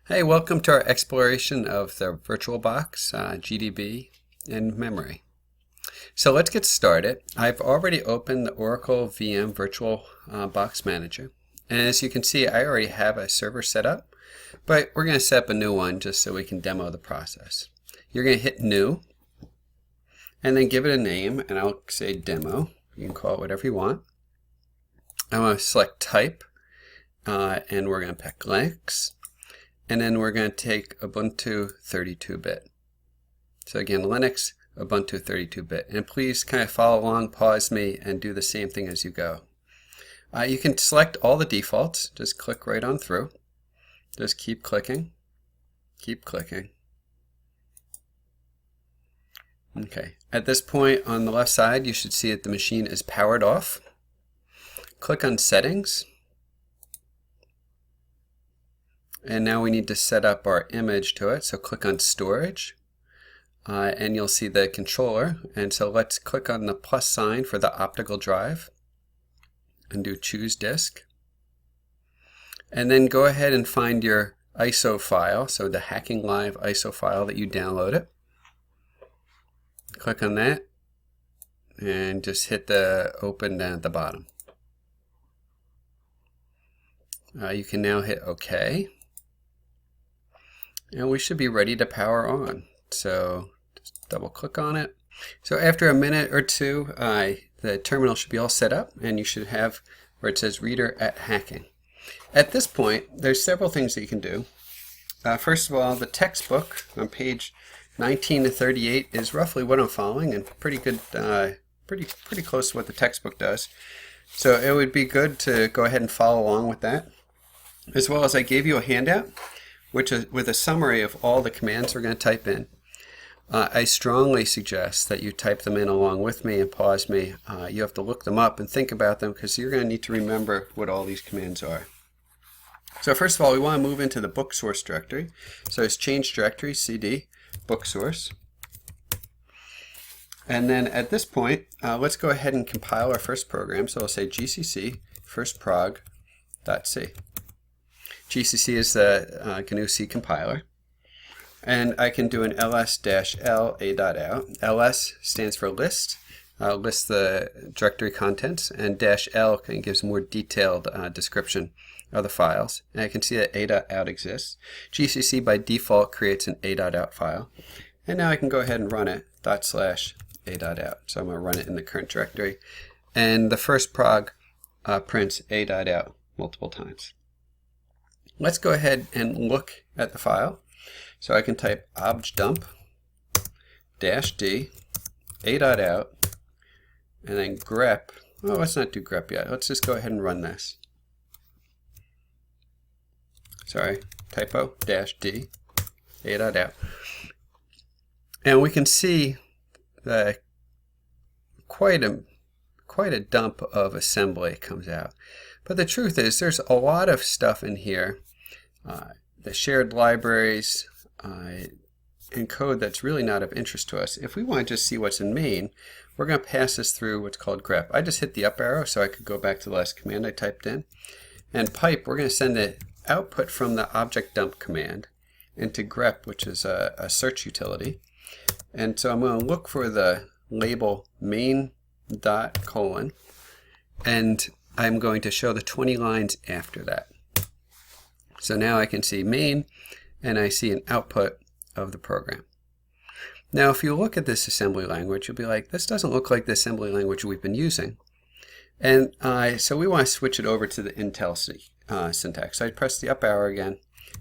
Hey, welcome to our exploration of the VirtualBox, GDB, and memory. So let's get started. I've already opened the Oracle VM VirtualBox Manager. And as you can see, I already have a server set up, but we're going to set up a new one just so we can demo the process. You're going to hit New, and then give it a name, and I'll say Demo. You can call it whatever you want. I'm going to select Type, and we're going to pick Linux. And then we're going to take Ubuntu 32-bit. So again, Linux, Ubuntu 32-bit. And please kind of follow along, pause me, and do the same thing as you go. You can select all the defaults. Just click right on through. Just keep clicking. Keep clicking. Okay. At this point on the left side, you should see that the machine is powered off. Click on Settings. And now we need to set up our image to it. So click on Storage, and you'll see the controller. And so let's click on the plus sign for the optical drive and do Choose Disk. And then go ahead and find your ISO file, so the Hacking Live ISO file that you downloaded. Click on that and just hit the open down at the bottom. You can now hit OK. And we should be ready to power on. So just double click on it. So after a minute or two, the terminal should be all set up, and you should have where it says Reader at Hacking. At this point, there's several things that you can do. First of all, the textbook on page 19 to 38 is roughly what I'm following, and pretty good, pretty close to what the textbook does. So it would be good to go ahead and follow along with that. As well as I gave you a handout, which is with a summary of all the commands we're going to type in. I strongly suggest that you type them in along with me and pause me. You have to look them up and think about them because you're going to need to remember what all these commands are. So first of all, we want to move into the book source directory. So it's change directory, cd, book source. And then at this point, let's go ahead and compile our first program. So I'll say gcc firstprog.c. GCC is the GNU-C compiler, and I can do an ls-l a.out. ls stands for list, lists the directory contents, and -l kind of gives a more detailed description of the files. And I can see that a.out exists. GCC by default creates an a.out file, and now I can go ahead and run it /a.out. So I'm going to run it in the current directory, and the first prog prints a.out multiple times. Let's go ahead and look at the file. So I can type objdump -d a.out and then grep. Oh, let's not do grep yet. Let's just go ahead and run this. Sorry, typo -d a.out. And we can see that quite a dump of assembly comes out. But the truth is, there's a lot of stuff in here, the shared libraries, and code that's really not of interest to us. If we want to just see what's in main, we're going to pass this through what's called grep. I just hit the up arrow so I could go back to the last command I typed in. And pipe, we're going to send the output from the object dump command into grep, which is a search utility. And so I'm going to look for the label main.:, and I'm going to show the 20 lines after that. So now I can see main, and I see an output of the program. Now if you look at this assembly language, you'll be like, this doesn't look like the assembly language we've been using. And so we want to switch it over to the Intel syntax. So I press the up arrow again,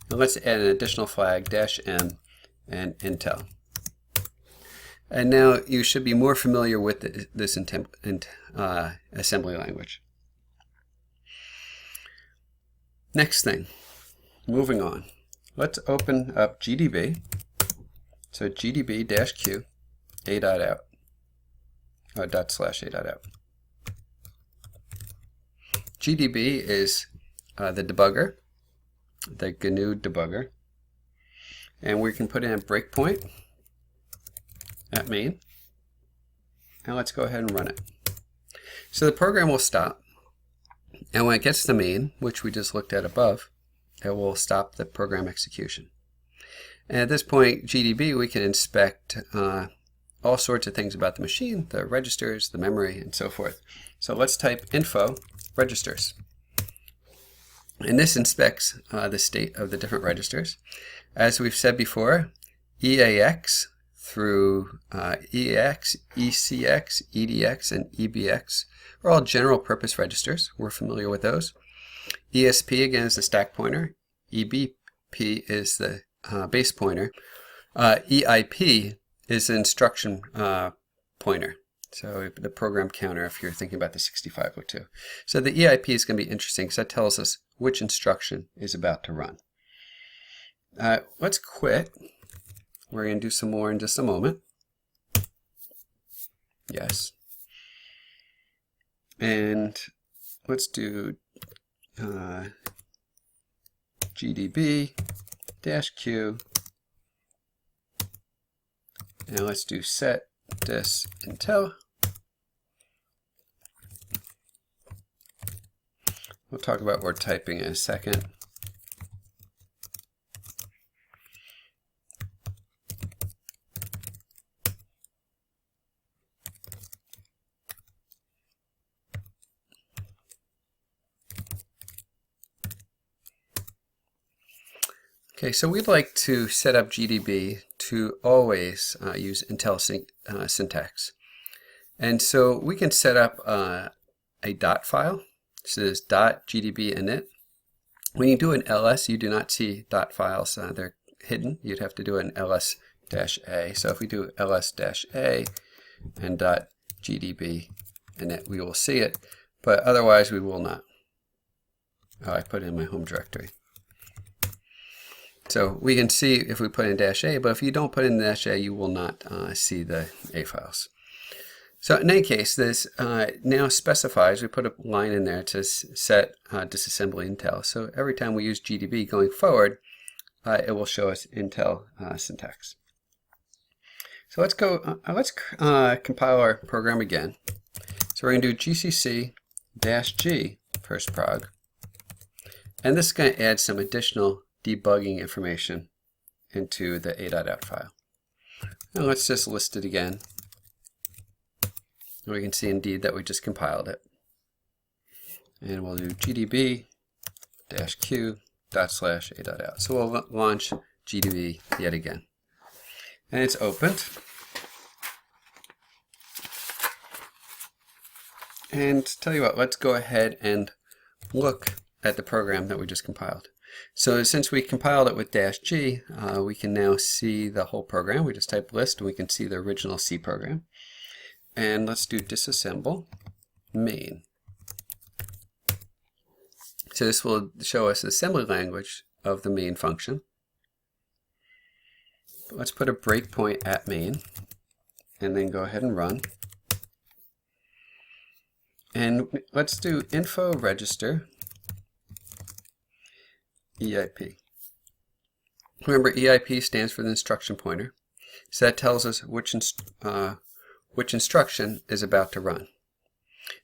and let's add an additional flag, -m, and Intel. And now you should be more familiar with this assembly language. Next thing, moving on. Let's open up GDB. So GDB-Q a.out, /a.out. GDB is the debugger, the GNU debugger. And we can put in a breakpoint at main. Now let's go ahead and run it. So the program will stop. And when it gets to main, which we just looked at above, it will stop the program execution. And at this point, GDB, we can inspect all sorts of things about the machine, the registers, the memory, and so forth. So let's type info registers. And this inspects the state of the different registers. As we've said before, EAX through EAX, ECX, EDX, and EBX are all general purpose registers. We're familiar with those. ESP, again, is the stack pointer. EBP is the base pointer. EIP is the instruction pointer. So the program counter if you're thinking about the 6502. So the EIP is going to be interesting because that tells us which instruction is about to run. Let's quit. We're going to do some more in just a moment. Yes. And let's do GDB-Q. And let's do set dis intel. We'll talk about word typing in a second. Okay, so we'd like to set up GDB to always use Intel syntax. And so we can set up a dot file. So this is .gdb init. When you do an ls, you do not see dot files. They're hidden. You'd have to do an ls-a. So if we do ls-a and .gdb init, we will see it. But otherwise, we will not. Oh, I put it in my home directory. So we can see if we put in -a, but if you don't put in -a, you will not see the A files. So in any case, this now specifies, we put a line in there to set disassembly Intel. So every time we use GDB going forward, it will show us Intel syntax. So let's go, compile our program again. So we're going to do GCC-G first prog. And this is going to add some additional debugging information into the a.out file. Now let's just list it again. We can see indeed that we just compiled it. And we'll do GDB-Q./a.out. So we'll launch GDB yet again. And it's opened. And tell you what, let's go ahead and look at the program that we just compiled. So since we compiled it with -G, we can now see the whole program. We just type list and we can see the original C program. And let's do disassemble main. So this will show us the assembly language of the main function. Let's put a breakpoint at main and then go ahead and run. And let's do info register EIP. Remember, EIP stands for the instruction pointer. So that tells us which instruction is about to run.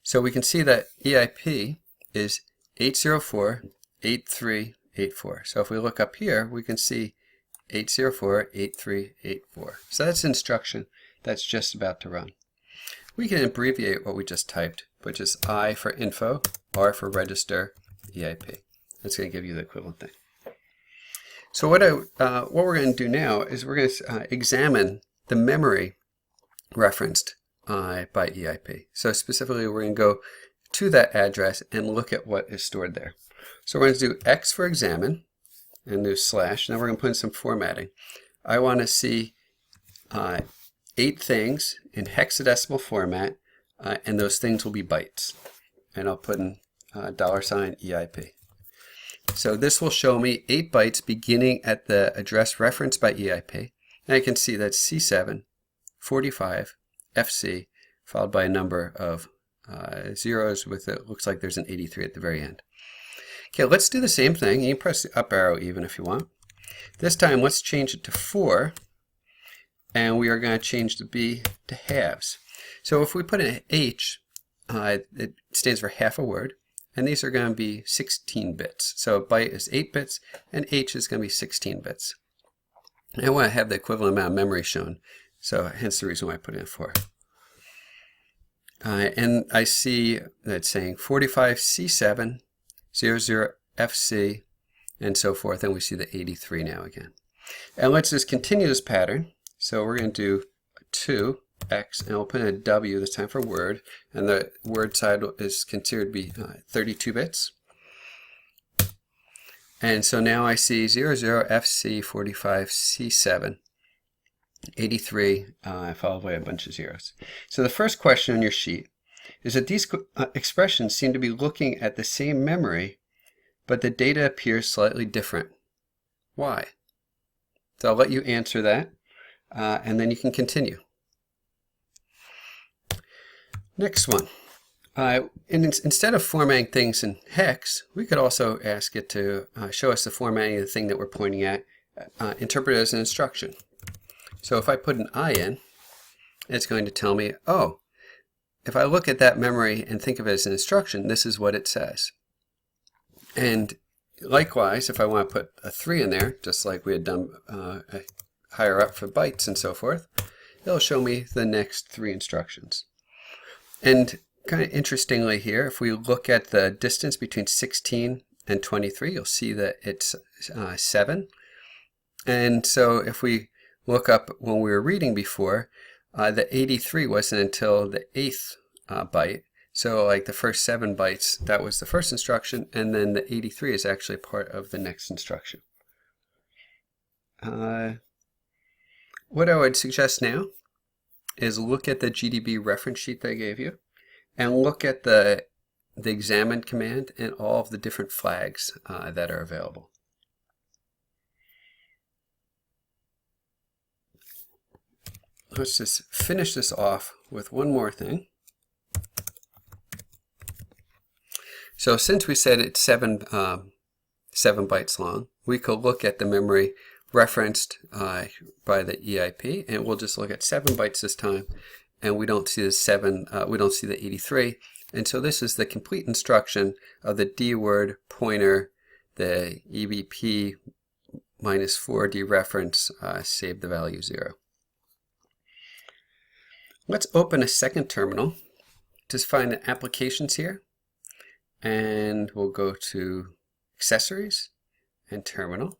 So we can see that EIP is 804-8384. So if we look up here, we can see 804-8384. So that's the instruction that's just about to run. We can abbreviate what we just typed, which is I for info, R for register, EIP. That's going to give you the equivalent thing. So what we're going to do now is we're going to examine the memory referenced by EIP. So specifically, we're going to go to that address and look at what is stored there. So we're going to do X for examine and do slash. Now we're going to put in some formatting. I want to see 8 things in hexadecimal format, and those things will be bytes. And I'll put in $EIP. So this will show me 8 bytes beginning at the address referenced by EIP. And I can see that's C7, 45, FC, followed by a number of zeros with it looks like there's an 83 at the very end. Okay, let's do the same thing. You can press the up arrow even if you want. This time let's change it to 4, and we are going to change the B to halves. So if we put an H, it stands for half a word, and these are going to be 16 bits. So a byte is 8 bits, and H is going to be 16 bits. And I want to have the equivalent amount of memory shown, so hence the reason why I put in 4. And I see that it's saying 45C7, 00FC, and so forth, and we see the 83 now again. And let's just continue this pattern. So we're going to do 2x, and we'll put in a W this time for word, and the word side is considered to be 32 bits. And so now I see 00FC, 45C7, 83, followed by a bunch of zeros. So the first question on your sheet is that these expressions seem to be looking at the same memory, but the data appears slightly different. Why? So I'll let you answer that, and then you can continue. Next one. Instead of formatting things in hex, we could also ask it to show us the formatting of the thing that we're pointing at, interpret it as an instruction. So if I put an I in, it's going to tell me, oh, if I look at that memory and think of it as an instruction, this is what it says. And likewise, if I want to put a 3 in there, just like we had done higher up for bytes and so forth, it'll show me the next 3 instructions. And kind of interestingly here, if we look at the distance between 16 and 23, you'll see that it's 7. And so if we look up when we were reading before, the 83 wasn't until the 8th byte. So like the first 7 bytes, that was the first instruction, and then the 83 is actually part of the next instruction. What I would suggest now is look at the GDB reference sheet that I gave you, and look at the examine command and all of the different flags that are available. Let's just finish this off with one more thing. So since we said it's 7 bytes long, we could look at the memory referenced by the EIP, and we'll just look at 7 bytes this time, and we don't see the we don't see the 83. And so this is the complete instruction of the D word pointer, the EBP -4 dereference, save the value 0. Let's open a second terminal. Just find the applications here, and we'll go to accessories and terminal.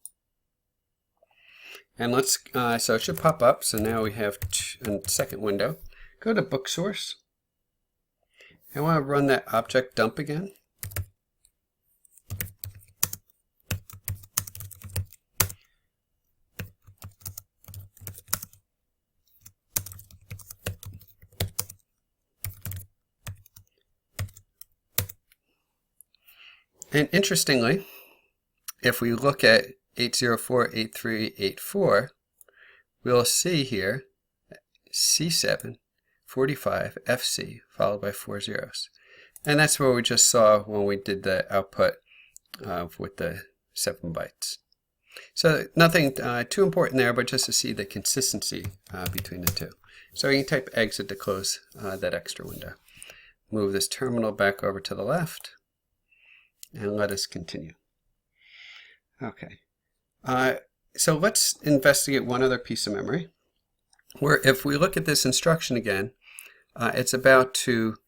And let's, so it should pop up. So now we have a second window. Go to book source. I want to run that object dump again. And interestingly, if we look at 8048384, we'll see here C7 45 FC followed by 4 zeros. And that's what we just saw when we did the output with the 7 bytes. So nothing too important there, but just to see the consistency between the two. So you can type exit to close that extra window. Move this terminal back over to the left, and let us continue. Okay, so let's investigate one other piece of memory, where if we look at this instruction again, it's about to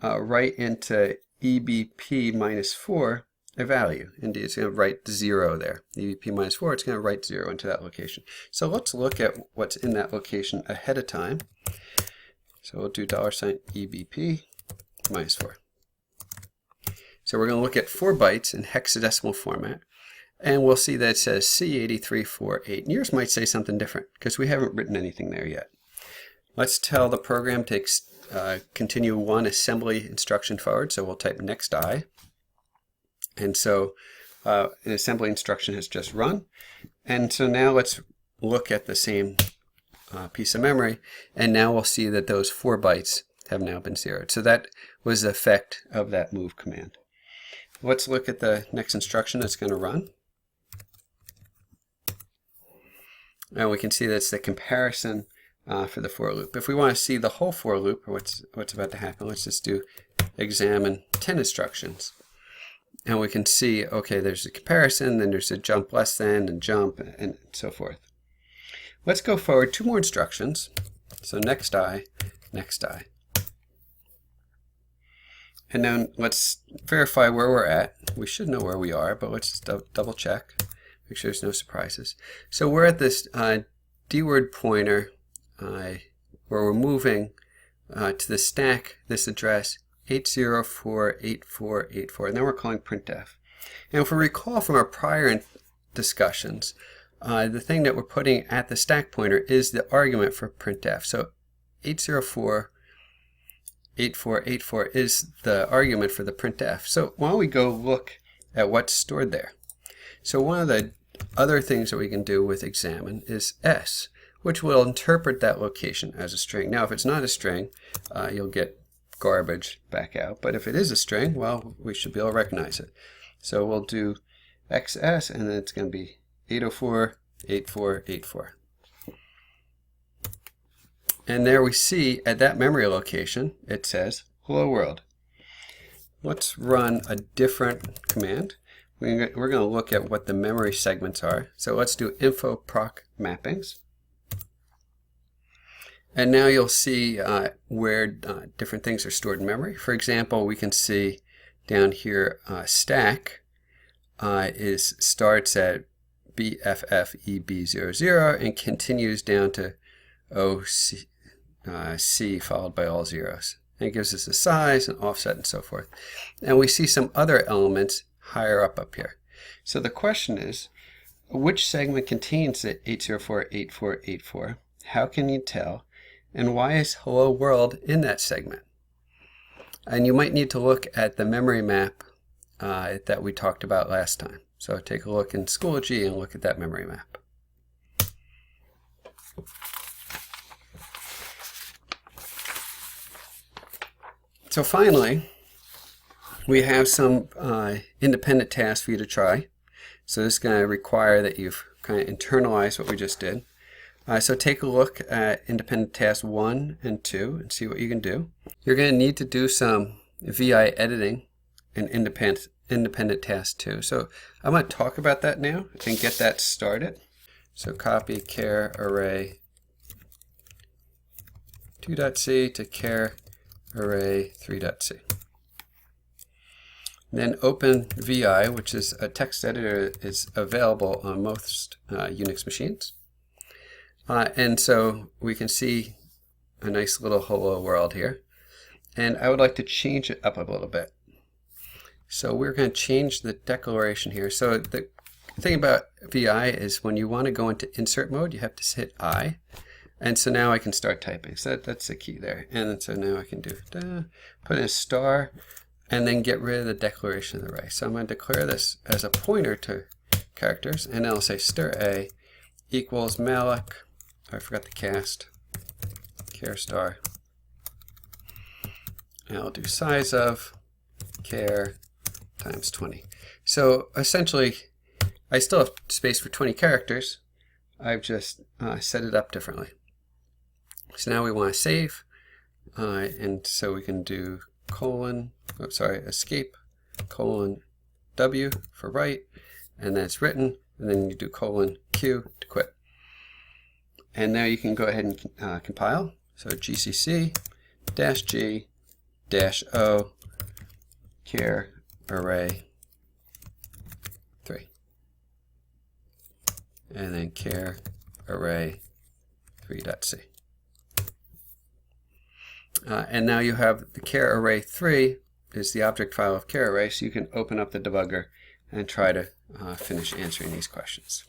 write into EBP -4 a value. Indeed, it's going to write 0 there. EBP -4, it's going to write 0 into that location. So let's look at what's in that location ahead of time. So we'll do $EBP -4. So we're going to look at 4 bytes in hexadecimal format, and we'll see that it says C8348. And yours might say something different because we haven't written anything there yet. Let's tell the program to continue one assembly instruction forward. So we'll type next I. And so an assembly instruction has just run. And so now let's look at the same piece of memory, and now we'll see that those 4 bytes have now been zeroed. So that was the effect of that move command. Let's look at the next instruction that's going to run. And we can see that's the comparison for the for loop. If we want to see the whole for loop, or what's about to happen, let's just do examine 10 instructions. And we can see, okay, there's a comparison, then there's a jump less than, and jump, and so forth. Let's go forward 2 more instructions. So next I, next I. And then let's verify where we're at. We should know where we are, but let's just double check. Make sure there's no surprises. So we're at this D-word pointer where we're moving to the stack, this address, 8048484, and then we're calling printf. And if we recall from our prior discussions, the thing that we're putting at the stack pointer is the argument for printf. So 8048484 is the argument for the printf. So why don't we go look at what's stored there. So one of the other things that we can do with examine is s, which will interpret that location as a string. Now if it's not a string, you'll get garbage back out, but if it is a string, well, we should be able to recognize it. So we'll do xs, and then it's going to be 8048484. And there we see at that memory location, it says hello world. Let's run a different command. We're going to look at what the memory segments are. So let's do info proc mappings. And now you'll see where different things are stored in memory. For example, we can see down here stack starts at BFFEB00 and continues down to OC C followed by all zeros. And it gives us a size, an offset, and so forth. And we see some other elements higher up here. So the question is, which segment contains the 8048484? How can you tell? And why is hello world in that segment? And you might need to look at the memory map that we talked about last time. So take a look in Schoology and look at that memory map. So finally, we have some independent tasks for you to try. So this is going to require that you've kind of internalized what we just did. So take a look at independent tasks 1 and 2 and see what you can do. You're going to need to do some VI editing in independent task 2. So I'm going to talk about that now and get that started. So copy char array 2.c to char array 3.c. Then open VI, which is a text editor is available on most Unix machines. And so we can see a nice little hello world here. And I would like to change it up a little bit. So we're going to change the declaration here. So the thing about VI is when you want to go into insert mode, you have to hit I. And so now I can start typing. So that's the key there. And so now I can do put in a star and then get rid of the declaration of the array. So I'm going to declare this as a pointer to characters. And then I'll say stir a equals malloc. I forgot the cast. Char star. And I'll do size of char times 20. So essentially, I still have space for 20 characters. I've just set it up differently. So now we want to save. And so we can do escape, W for write, and then it's written, and then you do Q to quit. And now you can go ahead and compile. So GCC -G -O char array 3. And then char array 3.c. And now you have the char array 3 is the object file of char array, so you can open up the debugger and try to finish answering these questions.